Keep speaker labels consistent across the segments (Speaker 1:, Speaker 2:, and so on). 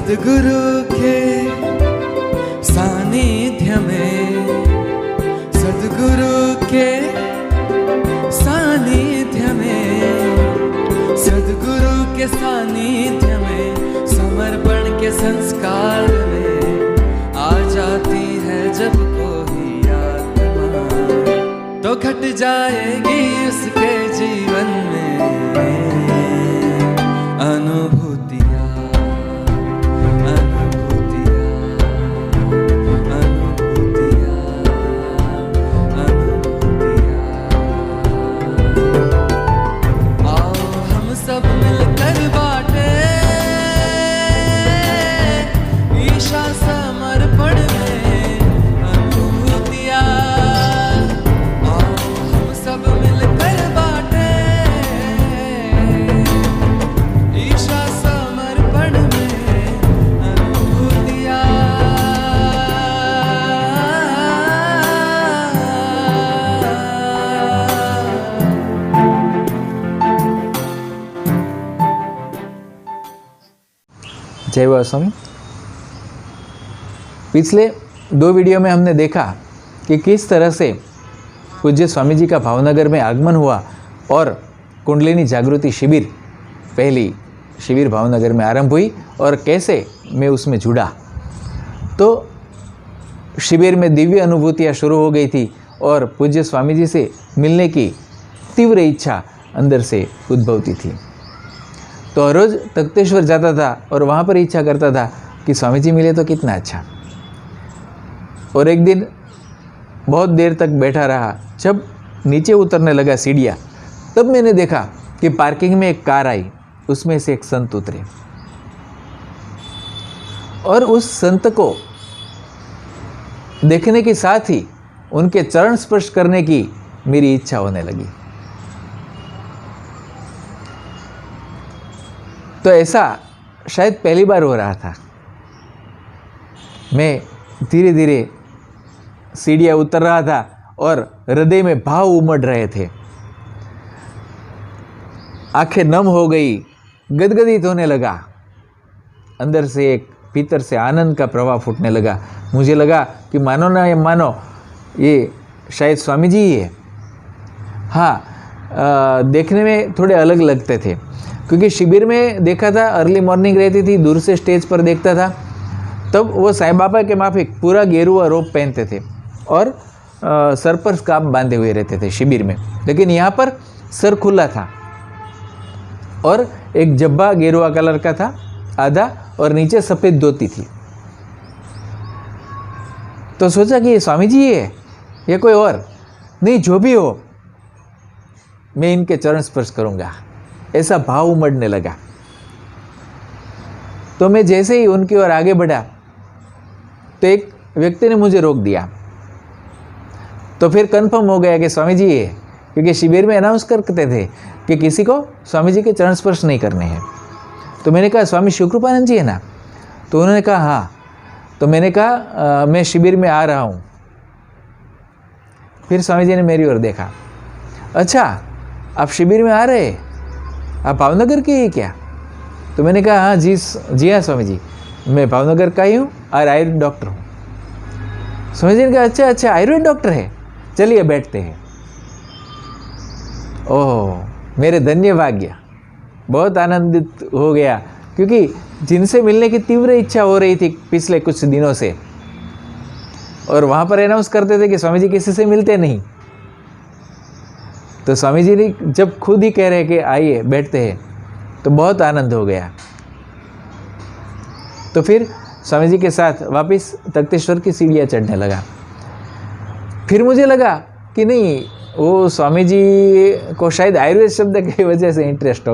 Speaker 1: सद्गुरु के सानिध्य में, सद्गुरु के सानिध्य में, सद्गुरु के सानिध्य में, समर्पण के संस्कार में आ जाती है जब कोई आत्मा, तो घट जाएगी उसके जीवन में अनुभूतियाँ, अनुभूतियाँ, अनुभूतियाँ, अनुभूतियाँ। आओ हम सब मिलकर बाटे ईशा समर्पण में अनुभूतियाँ। आओ हम सब मिलकर बाटे ईशा समर्पण में अनुभूतियाँ।
Speaker 2: जय बाबा स्वामी। पिछले 2 वीडियो में हमने देखा कि किस तरह से पूज्य स्वामी जी का भावनगर में आगमन हुआ और कुंडलिनी जागृति शिविर, पहली शिविर भावनगर में आरंभ हुई और कैसे मैं उसमें जुड़ा। तो शिविर में दिव्य अनुभूतियाँ शुरू हो गई थी और पूज्य स्वामी जी से मिलने की तीव्र इच्छा अंदर से उद्भवती थी। तो हर रोज़ तख्तेश्वर जाता था और वहाँ पर इच्छा करता था कि स्वामी जी मिले तो कितना अच्छा। और एक दिन बहुत देर तक बैठा रहा। जब नीचे उतरने लगा सीढ़ियाँ, तब मैंने देखा कि पार्किंग में एक कार आई, उसमें से एक संत उतरे और उस संत को देखने के साथ ही उनके चरण स्पर्श करने की मेरी इच्छा होने लगी। तो ऐसा शायद पहली बार हो रहा था। मैं धीरे धीरे सीढ़ियाँ उतर रहा था और हृदय में भाव उमड़ रहे थे। आंखें नम हो गई, गदगदित होने लगा। अंदर से एक भीतर से आनंद का प्रवाह फूटने लगा। मुझे लगा कि मानो ना मानो ये शायद स्वामी जी ही है। हाँ, देखने में थोड़े अलग लगते थे क्योंकि शिविर में देखा था, अर्ली मॉर्निंग रहती थी, दूर से स्टेज पर देखता था, तब वो साईं बाबा के माफिक पूरा गेरुआ रोब पहनते थे और सर पर स्कार्फ बांधे हुए रहते थे शिविर में। लेकिन यहाँ पर सर खुला था और एक जब्बा गेरुआ कलर का था आधा और नीचे सफ़ेद धोती थी। तो सोचा कि ये स्वामी जी है या कोई और नहीं, जो भी हो मैं इनके चरण स्पर्श करूँगा, ऐसा भाव उमड़ने लगा। तो मैं जैसे ही उनकी ओर आगे बढ़ा तो एक व्यक्ति ने मुझे रोक दिया। तो फिर कंफर्म हो गया कि स्वामी जी है, क्योंकि शिविर में अनाउंस करते थे कि किसी को स्वामी जी के चरण स्पर्श नहीं करने हैं। तो मैंने कहा स्वामी शिवकृपानंद जी है ना? तो उन्होंने कहा हाँ। तो मैंने कहा मैं शिविर में आ रहा हूँ। फिर स्वामी जी ने मेरी ओर देखा, अच्छा आप शिविर में आ रहे हैं, आप भावनगर के ही क्या? तो मैंने कहा हाँ जी हाँ स्वामी जी, मैं भावनगर का ही हूँ और आयुर्वेद डॉक्टर हूँ। स्वामी जी ने कहा अच्छा आयुर्वेद डॉक्टर है, चलिए बैठते हैं। ओह मेरे धन्य भाग्य, बहुत आनंदित हो गया क्योंकि जिनसे मिलने की तीव्र इच्छा हो रही थी पिछले कुछ दिनों से, और वहाँ पर अनाउंस करते थे कि स्वामी जी किसी से मिलते नहीं। तो स्वामी जी ने जब खुद ही कह रहे कि आइए बैठते हैं, तो बहुत आनंद हो गया। तो फिर स्वामी जी के साथ वापस तख्तेश्वर की सीढ़ियाँ चढ़ने लगा। फिर मुझे लगा कि नहीं, वो स्वामी जी को शायद आयुर्वेद शब्द की वजह से इंटरेस्ट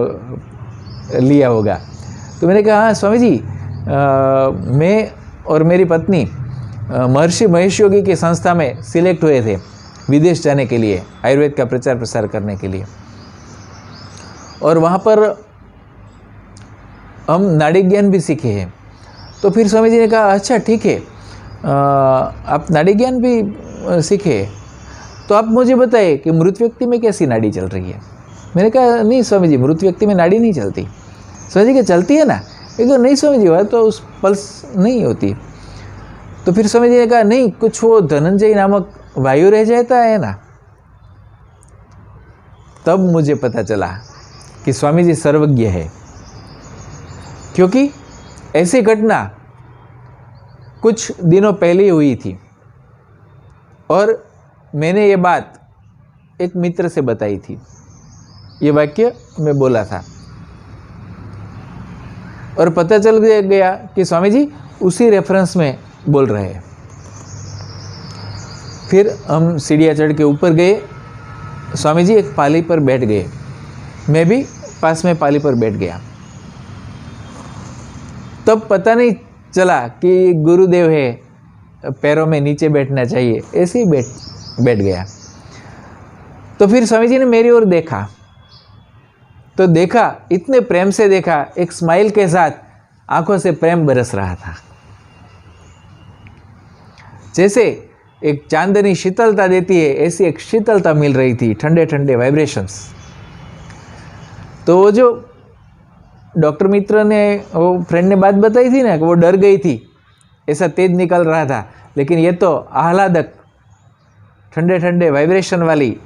Speaker 2: लिया होगा। तो मैंने कहा हाँ स्वामी जी, मैं और मेरी पत्नी महर्षि महेश योगी की संस्था में सिलेक्ट हुए थे विदेश जाने के लिए, आयुर्वेद का प्रचार प्रसार करने के लिए। और वहाँ पर हम नाड़ी ज्ञान भी सीखे हैं। तो फिर स्वामी जी ने कहा अच्छा ठीक है, आप नाड़ी ज्ञान भी सीखे, तो आप मुझे बताइए कि मृत व्यक्ति में कैसी नाड़ी चल रही है। मैंने कहा नहीं स्वामी जी, मृत व्यक्ति में नाड़ी नहीं चलती। स्वामी जी क्या चलती है ना, ये तो नहीं स्वामी जी हुआ, तो उस पल्स नहीं होती। तो फिर स्वामी जी ने कहा नहीं, कुछ वो धनंजय नामक वायु रह जाता है ना। तब मुझे पता चला कि स्वामी जी सर्वज्ञ है, क्योंकि ऐसी घटना कुछ दिनों पहले ही हुई थी और मैंने ये बात एक मित्र से बताई थी। ये वाक्य मैं बोला था और पता चल गया कि स्वामी जी उसी रेफरेंस में बोल रहे हैं। फिर हम सीढ़ियाँ चढ़ के ऊपर गए। स्वामी जी एक पाली पर बैठ गए, मैं भी पास में पाली पर बैठ गया। तब पता नहीं चला कि गुरुदेव है, पैरों में नीचे बैठना चाहिए, ऐसे ही बैठ गया। तो फिर स्वामी जी ने मेरी ओर देखा, तो देखा, इतने प्रेम से देखा, एक स्माइल के साथ आंखों से प्रेम बरस रहा था। जैसे एक चांदनी शीतलता देती है, ऐसी एक शीतलता मिल रही थी, ठंडे ठंडे वाइब्रेशंस। तो वो जो डॉक्टर मित्र ने, वो फ्रेंड ने बात बताई थी ना कि वो डर गई थी, ऐसा तेज निकल रहा था, लेकिन ये तो आह्लादक ठंडे ठंडे वाइब्रेशन वाली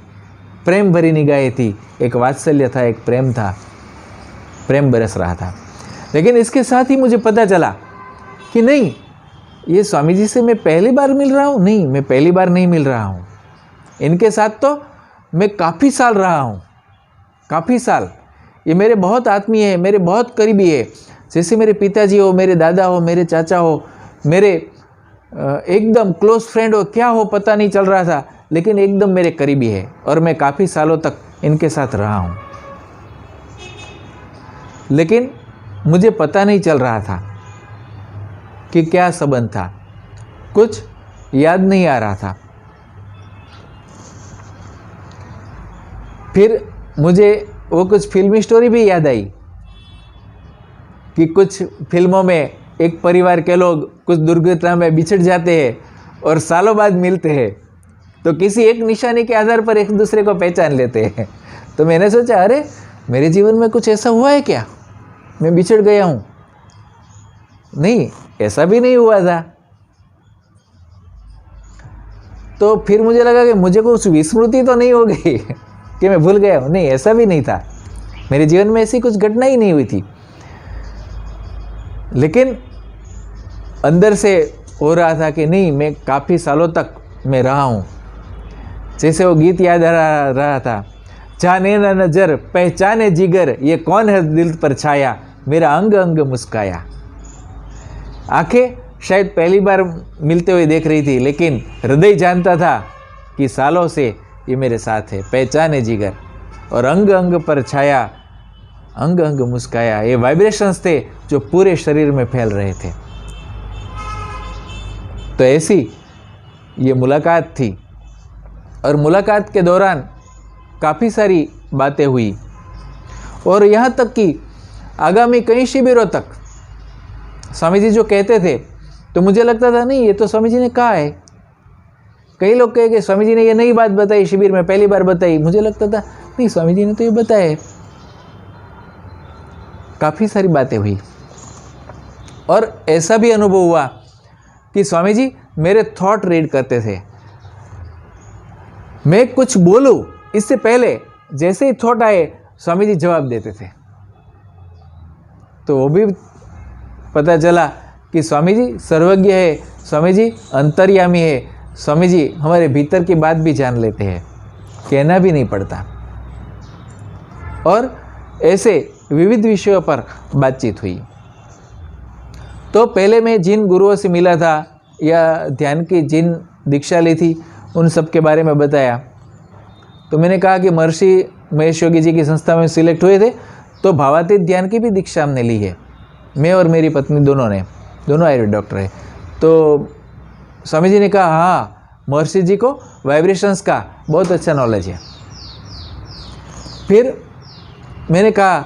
Speaker 2: प्रेम भरी निगाहें थी, एक वात्सल्य था, एक प्रेम था, प्रेम बरस रहा था। लेकिन इसके साथ ही मुझे पता चला कि नहीं, ये स्वामी जी से मैं पहली बार मिल रहा हूँ। नहीं, मैं पहली बार नहीं मिल रहा हूँ, इनके साथ तो मैं काफ़ी साल रहा हूँ, काफ़ी साल। ये मेरे बहुत आत्मीय है, मेरे बहुत करीबी है। जैसे मेरे पिताजी हो, मेरे दादा हो, मेरे चाचा हो, मेरे एकदम क्लोज फ्रेंड हो, क्या हो पता नहीं चल रहा था, लेकिन एकदम मेरे करीबी है और मैं काफ़ी सालों तक इनके साथ रहा हूँ। लेकिन मुझे पता नहीं चल रहा था कि क्या संबंध था, कुछ याद नहीं आ रहा था। फिर मुझे वो कुछ फिल्मी स्टोरी भी याद आई कि कुछ फिल्मों में एक परिवार के लोग कुछ दुर्घटना में बिछड़ जाते हैं और सालों बाद मिलते हैं, तो किसी एक निशानी के आधार पर एक दूसरे को पहचान लेते हैं। तो मैंने सोचा, अरे मेरे जीवन में कुछ ऐसा हुआ है क्या, मैं बिछड़ गया हूँ? नहीं, ऐसा भी नहीं हुआ था। तो फिर मुझे लगा कि मुझे कुछ विस्मृति तो नहीं हो गई कि मैं भूल गया हूँ। नहीं, ऐसा भी नहीं था, मेरे जीवन में ऐसी कुछ घटना ही नहीं हुई थी। लेकिन अंदर से हो रहा था कि नहीं, मैं काफ़ी सालों तक मैं रहा हूँ। जैसे वो गीत याद आ रहा था, जाने ना नजर पहचाने जिगर, ये कौन है दिल पर छाया, मेरा अंग अंग मुस्काया। आंखें शायद पहली बार मिलते हुए देख रही थी, लेकिन हृदय जानता था कि सालों से ये मेरे साथ है। पहचाने जिगर और अंग अंग पर छाया, अंग अंग मुस्काया, ये वाइब्रेशंस थे जो पूरे शरीर में फैल रहे थे। तो ऐसी ये मुलाकात थी और मुलाकात के दौरान काफ़ी सारी बातें हुई और यहाँ तक कि आगामी कई शिविरों तक स्वामी जी जो कहते थे, तो मुझे लगता था नहीं, ये तो स्वामी जी ने कहा है। कई लोग कहे कि स्वामी जी ने ये नई बात बताई, शिविर में पहली बार बताई। मुझे लगता था नहीं, स्वामी जी ने तो ये बताया है। काफ़ी सारी बातें हुई और ऐसा भी अनुभव हुआ कि स्वामी जी मेरे थॉट रीड करते थे। मैं कुछ बोलूं इससे पहले जैसे ही थॉट आए, स्वामी जी जवाब देते थे। तो वो भी पता चला कि स्वामी जी सर्वज्ञ है, स्वामी जी अंतर्यामी है, स्वामी जी हमारे भीतर की बात भी जान लेते हैं, कहना भी नहीं पड़ता। और ऐसे विविध विषयों पर बातचीत हुई। तो पहले मैं जिन गुरुओं से मिला था या ध्यान की जिन दीक्षा ली थी, उन सब के बारे में बताया। तो मैंने कहा कि महर्षि महेश योगी जी की संस्था में सिलेक्ट हुए थे, तो भावातीत ध्यान की भी दीक्षा हमने ली है, मैं और मेरी पत्नी दोनों आयुर्वेद डॉक्टर है। तो स्वामी जी ने कहा, हाँ, महर्षि जी को वाइब्रेशंस का बहुत अच्छा नॉलेज है। फिर मैंने कहा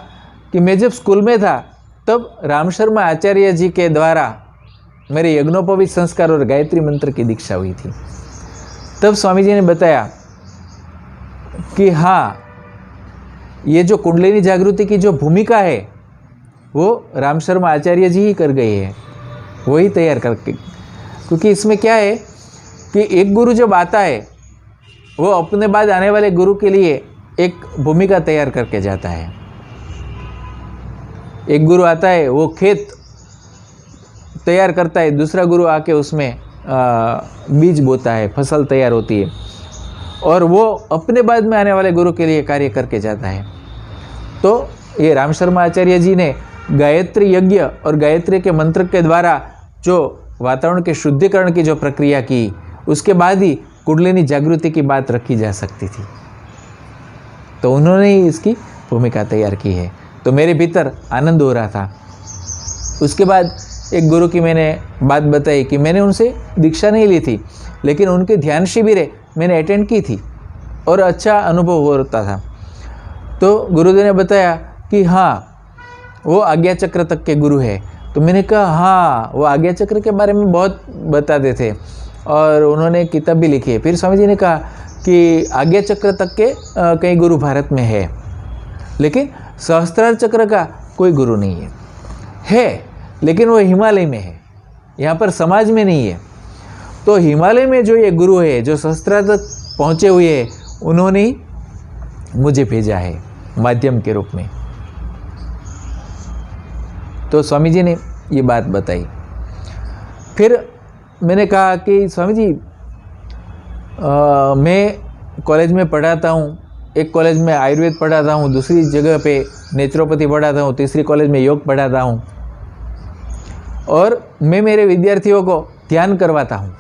Speaker 2: कि मैं जब स्कूल में था तब राम शर्मा आचार्य जी के द्वारा मेरे यज्ञोपवीत संस्कार और गायत्री मंत्र की दीक्षा हुई थी। तब स्वामी जी ने बताया कि हाँ, ये जो कुंडलिनी जागृति की जो भूमिका है, वो राम शर्मा आचार्य जी ही कर गए हैं, वही तैयार करके। क्योंकि इसमें क्या है कि एक गुरु जब आता है वो अपने बाद आने वाले गुरु के लिए एक भूमिका तैयार करके जाता है। एक गुरु आता है वो खेत तैयार करता है, दूसरा गुरु आके उसमें बीज बोता है, फसल तैयार होती है, और वो अपने बाद में आने वाले गुरु के लिए कार्य करके जाता है। तो ये राम शर्मा आचार्य जी ने गायत्री यज्ञ और गायत्री के मंत्र के द्वारा जो वातावरण के शुद्धिकरण की जो प्रक्रिया की, उसके बाद ही कुंडलिनी जागृति की बात रखी जा सकती थी। तो उन्होंने ही इसकी भूमिका तैयार की है। तो मेरे भीतर आनंद हो रहा था। उसके बाद एक गुरु की मैंने बात बताई कि मैंने उनसे दीक्षा नहीं ली थी, लेकिन उनके ध्यान शिविरें मैंने अटेंड की थी और अच्छा अनुभव हो रहा था। तो गुरुदेव ने बताया कि हाँ वो आज्ञा चक्र तक के गुरु है। तो मैंने कहा हाँ, वो आज्ञा चक्र के बारे में बहुत बताते थे और उन्होंने किताब भी लिखी है। फिर स्वामी जी ने कहा कि आज्ञा चक्र तक के कई गुरु भारत में है, लेकिन सहस्त्रार चक्र का कोई गुरु नहीं है, लेकिन वो हिमालय में है, यहाँ पर समाज में नहीं है। तो हिमालय में जो ये गुरु है, जो सहस्त्रार तक पहुँचे हुए हैं, उन्होंने ही मुझे भेजा है माध्यम के रूप में। तो स्वामी जी ने ये बात बताई। फिर मैंने कहा कि स्वामी जी मैं कॉलेज में पढ़ाता हूँ, एक कॉलेज में आयुर्वेद पढ़ाता हूँ, दूसरी जगह पे नेचुरोपैथी पढ़ाता हूँ, तीसरी कॉलेज में योग पढ़ाता हूँ, और मैं मेरे विद्यार्थियों को ध्यान करवाता हूँ।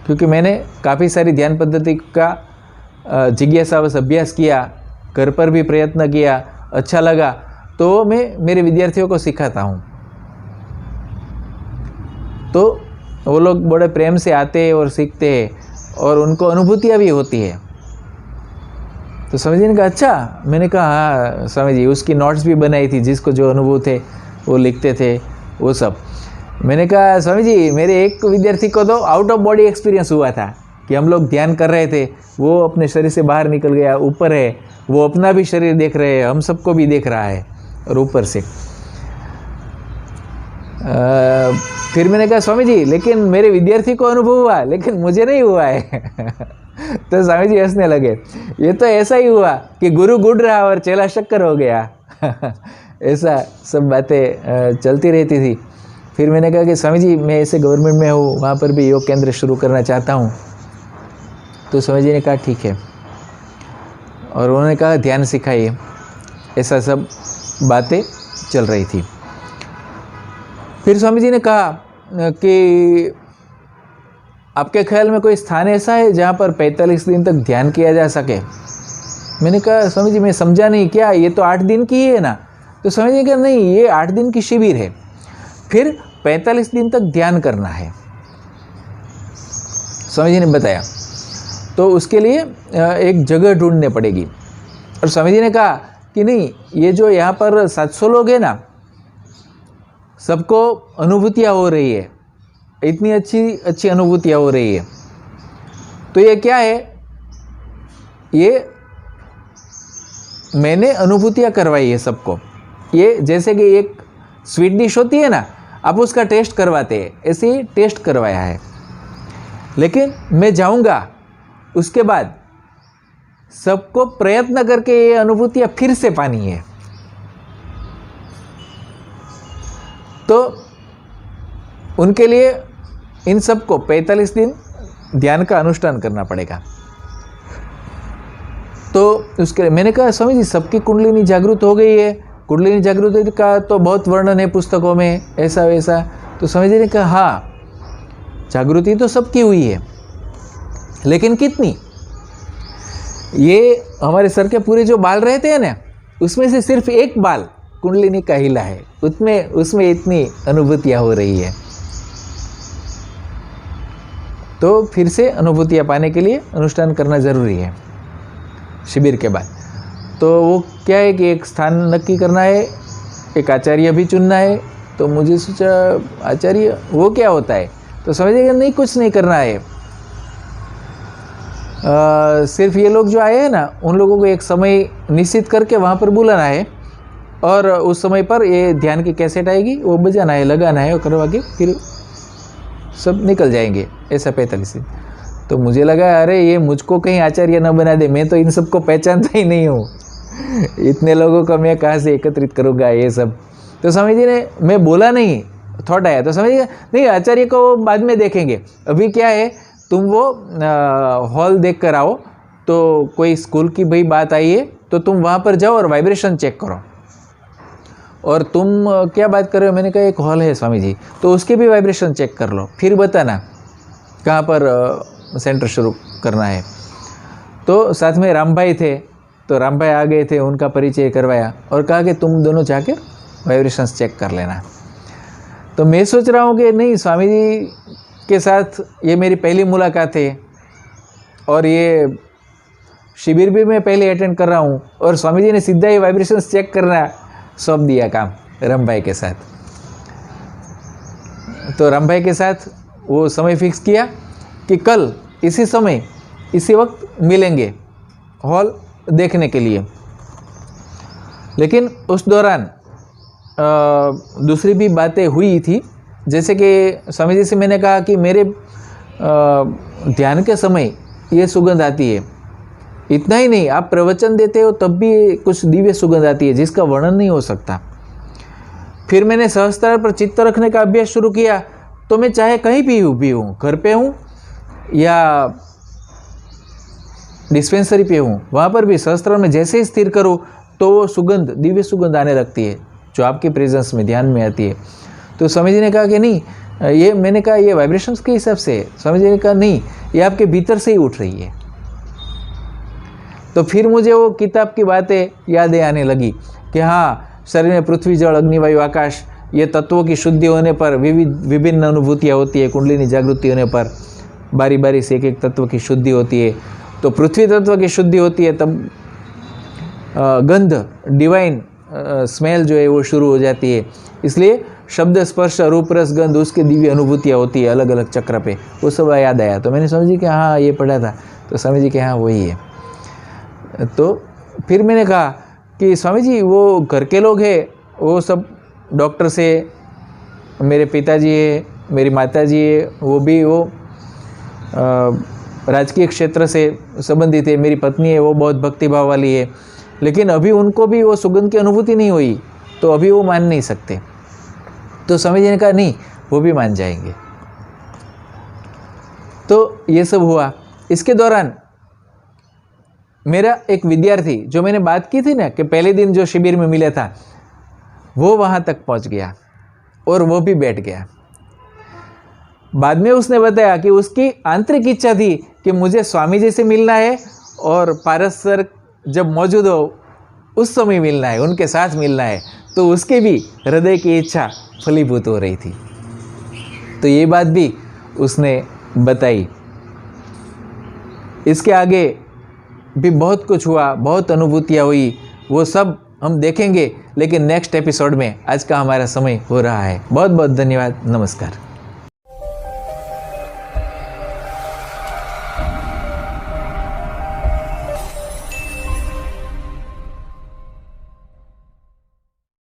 Speaker 2: क्योंकि मैंने काफ़ी सारी ध्यान पद्धति का जिज्ञासावश अभ्यास किया, घर पर भी प्रयत्न किया, अच्छा लगा, तो मैं मेरे विद्यार्थियों को सिखाता हूँ। तो वो लोग बड़े प्रेम से आते हैं और सीखते हैं और उनको अनुभूतियाँ भी होती है। तो स्वामी जी ने कहा अच्छा। मैंने कहा हाँ स्वामी जी, उसकी नोट्स भी बनाई थी, जिसको जो अनुभव थे वो लिखते थे वो सब। मैंने कहा स्वामी जी, मेरे एक विद्यार्थी को तो आउट ऑफ बॉडी एक्सपीरियंस हुआ था कि हम लोग ध्यान कर रहे थे, वो अपने शरीर से बाहर निकल गया, ऊपर है, वो अपना भी शरीर देख रहे हैं, हम सबको भी देख रहा है और ऊपर से। फिर मैंने कहा स्वामी जी, लेकिन मेरे विद्यार्थी को अनुभव हुआ, लेकिन मुझे नहीं हुआ है। तो स्वामी जी हंसने लगे। ये तो ऐसा ही हुआ कि गुरु गुड़ रहा और चेला शक्कर हो गया। ऐसा सब बातें चलती रहती थी। फिर मैंने कहा कि स्वामी जी, मैं ऐसे गवर्नमेंट में हूँ, वहाँ पर भी योग केंद्र शुरू करना चाहता हूँ। तो स्वामी जी ने कहा ठीक है, और उन्होंने कहा ध्यान सिखाइए। ऐसा सब बातें चल रही थी। फिर स्वामी जी ने कहा कि आपके ख्याल में कोई स्थान ऐसा है जहाँ पर 45 दिन तक ध्यान किया जा सके। मैंने कहा स्वामी जी, मैं समझा नहीं, क्या ये तो 8 दिन की है ना? तो स्वामी जी ने कहा नहीं, ये 8 दिन की शिविर है, फिर 45 दिन तक ध्यान करना है। स्वामी जी ने बताया। तो उसके लिए एक जगह ढूंढनी पड़ेगी। और स्वामी जी ने कहा कि नहीं, ये जो यहाँ पर 700 लोग हैं ना, सबको अनुभूतियाँ हो रही है, इतनी अच्छी अनुभूतियाँ हो रही है। तो ये क्या है, ये मैंने अनुभूतियाँ करवाई है सबको। ये जैसे कि एक स्वीट डिश होती है ना, आप उसका टेस्ट करवाते हैं, ऐसे ही टेस्ट करवाया है। लेकिन मैं जाऊँगा, उसके बाद सबको प्रयत्न करके ये अनुभूतियाँ फिर से पानी है। तो उनके लिए इन सबको 45 दिन ध्यान का अनुष्ठान करना पड़ेगा। तो उसके लिए मैंने कहा स्वामी जी, सबकी कुंडलिनी जागृत हो गई है, कुंडलिनी जागृति का तो बहुत वर्णन है पुस्तकों में, ऐसा वैसा। तो स्वामी जी ने कहा हाँ, जागृति तो सबकी हुई है, लेकिन कितनी? ये हमारे सर के पूरे जो बाल रहते हैं ना, उसमें से सिर्फ एक बाल कुंडलिनी का हिला है, उसमें इतनी अनुभूतियाँ हो रही है। तो फिर से अनुभूतियाँ पाने के लिए अनुष्ठान करना ज़रूरी है शिविर के बाद। तो वो क्या है कि एक स्थान नक्की करना है, एक आचार्य भी चुनना है। तो मुझे सोचा आचार्य वो क्या होता है? तो समझिएगा नहीं, कुछ नहीं करना है। सिर्फ ये लोग जो आए हैं ना, उन लोगों को एक समय निश्चित करके वहाँ पर बुलाना है और उस समय पर ये ध्यान की कैसेट आएगी, वो बजाना है, लगाना है और करवा के फिर सब निकल जाएंगे, ऐसा 45 दिन। तो मुझे लगा अरे ये मुझको कहीं आचार्य न बना दे, मैं तो इन सबको पहचानता ही नहीं हूँ, इतने लोगों को मैं कहाँ से एकत्रित करूँगा ये सब। तो स्वामी जी ने, मैं बोला नहीं, थॉट आया तो स्वामी जी नहीं आचार्य को बाद में देखेंगे, अभी क्या है तुम वो हॉल देख कर आओ, तो कोई स्कूल की भाई बात आई है तो तुम वहाँ पर जाओ और वाइब्रेशन चेक करो। और तुम क्या बात कर रहे हो? मैंने कहा एक हॉल है स्वामी जी, तो उसके भी वाइब्रेशन चेक कर लो, फिर बताना कहाँ पर सेंटर शुरू करना है। तो साथ में राम भाई थे, तो राम भाई आ गए थे, उनका परिचय करवाया और कहा कि तुम दोनों जाकर वाइब्रेशंस चेक कर लेना। तो मैं सोच रहा हूँ कि नहीं, स्वामी जी के साथ ये मेरी पहली मुलाकात है और ये शिविर भी मैं पहले अटेंड कर रहा हूँ, और स्वामी जी ने सीधा ही वाइब्रेशंस चेक करना सौंप दिया काम राम भाई के साथ। तो राम भाई के साथ वो समय फिक्स किया कि कल इसी समय इसी वक्त मिलेंगे हॉल देखने के लिए। लेकिन उस दौरान दूसरी भी बातें हुई थी, जैसे कि स्वामी जी से मैंने कहा कि मेरे ध्यान के समय ये सुगंध आती है। इतना ही नहीं, आप प्रवचन देते हो तब भी कुछ दिव्य सुगंध आती है जिसका वर्णन नहीं हो सकता। फिर मैंने सहस्त्रार पर चित्त रखने का अभ्यास शुरू किया, तो मैं चाहे कहीं भी हूँ, घर पे हूँ या डिस्पेंसरी पे हूँ, वहाँ पर भी सहस्त्रार में जैसे ही स्थिर करूँ तो वो सुगंध, दिव्य सुगंध आने लगती है जो आपकी प्रेजेंस में, ध्यान में आती है। तो स्वामी जी ने कहा कि नहीं, ये मैंने कहा ये वाइब्रेशंस के हिसाब से। स्वामी जी ने कहा नहीं, ये आपके भीतर से ही उठ रही है। तो फिर मुझे वो किताब की बातें यादें आने लगी कि हाँ, शरीर में पृथ्वी, जल, अग्नि, वायु, आकाश, ये तत्वों की शुद्धि होने पर विभिन्न अनुभूतियाँ होती है। कुंडलिनी जागृति होने पर बारी बारी से एक एक तत्व की शुद्धि होती है। तो पृथ्वी तत्व की शुद्धि होती है तब गंध, डिवाइन स्मेल जो है वो शुरू हो जाती है। इसलिए शब्द, स्पर्श, रूप, रस, गंध, उसकी दिव्य अनुभूतियाँ होती है अलग अलग चक्र पे। वो सब याद आया। तो मैंने समझी कि हाँ ये पढ़ा था। तो स्वामी जी के हाँ वही है। तो फिर मैंने कहा कि स्वामी जी वो घर के लोग हैं, वो सब डॉक्टर से, मेरे पिताजी है, मेरी माता जी है, वो भी वो राजकीय क्षेत्र से संबंधित है। मेरी पत्नी है, वो बहुत भक्तिभाव वाली है, लेकिन अभी उनको भी वो सुगंध की अनुभूति नहीं हुई, तो अभी वो मान नहीं सकते। तो स्वामी जी ने कहा नहीं, वो भी मान जाएंगे। तो ये सब हुआ। इसके दौरान मेरा एक विद्यार्थी, जो मैंने बात की थी ना कि पहले दिन जो शिविर में मिला था, वो वहाँ तक पहुँच गया और वो भी बैठ गया। बाद में उसने बताया कि उसकी आंतरिक इच्छा थी कि मुझे स्वामी जी से मिलना है और पारस सर जब मौजूद हो उस समय मिलना है, उनके साथ मिलना है। तो उसके भी हृदय की इच्छा फलीभूत हो रही थी। तो ये बात भी उसने बताई। इसके आगे भी बहुत कुछ हुआ, बहुत अनुभूतियाँ हुई, वो सब हम देखेंगे लेकिन नेक्स्ट एपिसोड में। आज का हमारा समय हो रहा है। बहुत बहुत धन्यवाद। नमस्कार।